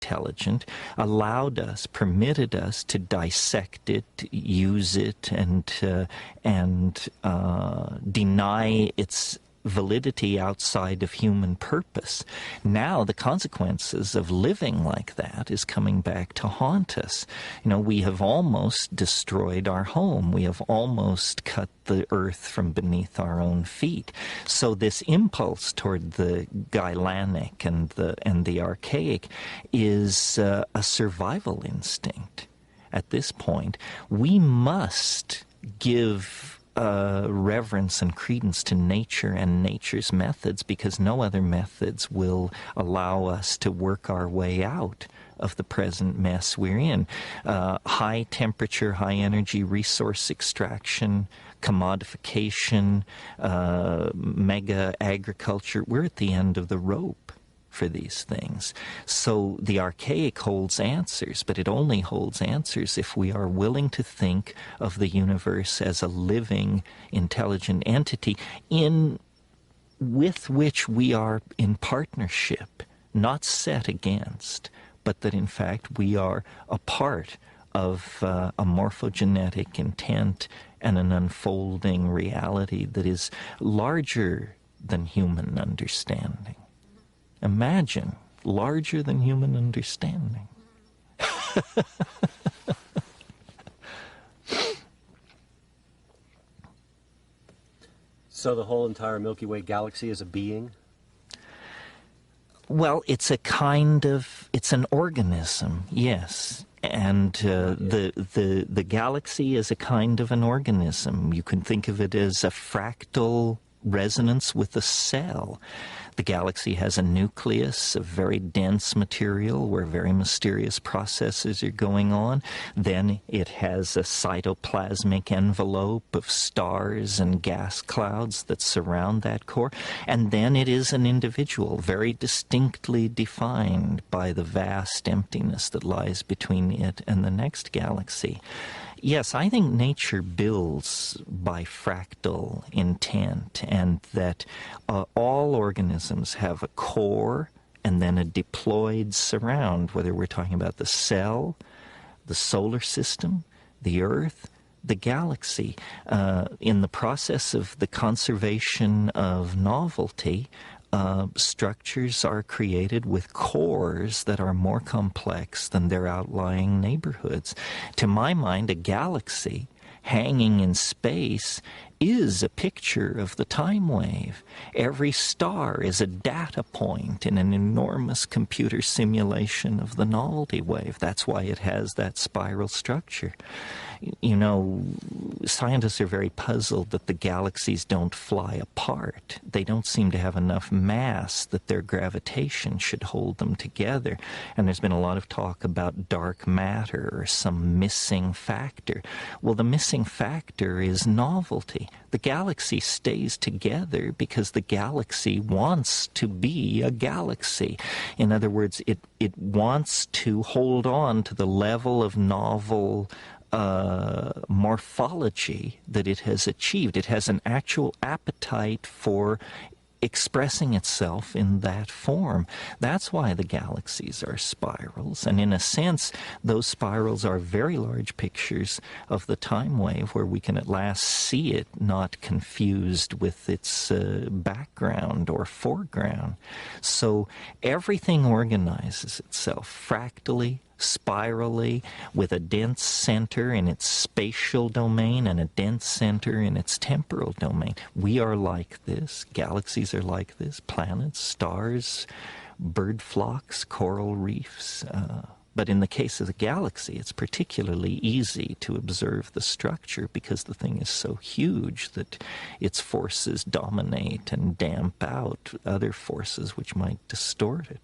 intelligent, allowed us, permitted us to dissect it, use it, and deny its validity outside of human purpose. Now the consequences of living like that is coming back to haunt us. You know, we have almost destroyed our home. We have almost cut the earth from beneath our own feet. So this impulse toward the Gailanic and the archaic is a survival instinct. At this point, we must give reverence and credence to nature and nature's methods, because no other methods will allow us to work our way out of the present mess we're in. High temperature, high energy resource extraction, commodification, mega agriculture, we're at the end of the rope for these things. So the archaic holds answers, but it only holds answers if we are willing to think of the universe as a living, intelligent entity with which we are in partnership, not set against, but that in fact we are a part of a morphogenetic intent and an unfolding reality that is larger than human understanding. Imagine, larger than human understanding. So the whole entire Milky Way galaxy is a being? Well, it's an organism, yes. And the galaxy is a kind of an organism. You can think of it as a fractal resonance with a cell. The galaxy has a nucleus of very dense material where very mysterious processes are going on. Then it has a cytoplasmic envelope of stars and gas clouds that surround that core. And then it is an individual, very distinctly defined by the vast emptiness that lies between it and the next galaxy. Yes, I think nature builds by fractal intent, and that all organisms have a core and then a deployed surround, whether we're talking about the cell, the solar system, the Earth, the galaxy. In the process of the conservation of novelty, structures are created with cores that are more complex than their outlying neighborhoods. To my mind, a galaxy hanging in space is a picture of the time wave. Every star is a data point in an enormous computer simulation of the novelty wave. That's why it has that spiral structure. You know, scientists are very puzzled that the galaxies don't fly apart. They don't seem to have enough mass that their gravitation should hold them together. And there's been a lot of talk about dark matter or some missing factor. Well, the missing factor is novelty. The galaxy stays together because the galaxy wants to be a galaxy. In other words, it wants to hold on to the level of novel morphology that it has achieved. It has an actual appetite for expressing itself in that form. That's why the galaxies are spirals, and in a sense those spirals are very large pictures of the time wave, where we can at last see it not confused with its background or foreground. So everything organizes itself fractally, spirally, with a dense center in its spatial domain and a dense center in its temporal domain. We are like this. Galaxies are like this. Planets, stars, bird flocks, coral reefs. But in the case of the galaxy, it's particularly easy to observe the structure because the thing is so huge that its forces dominate and damp out other forces which might distort it.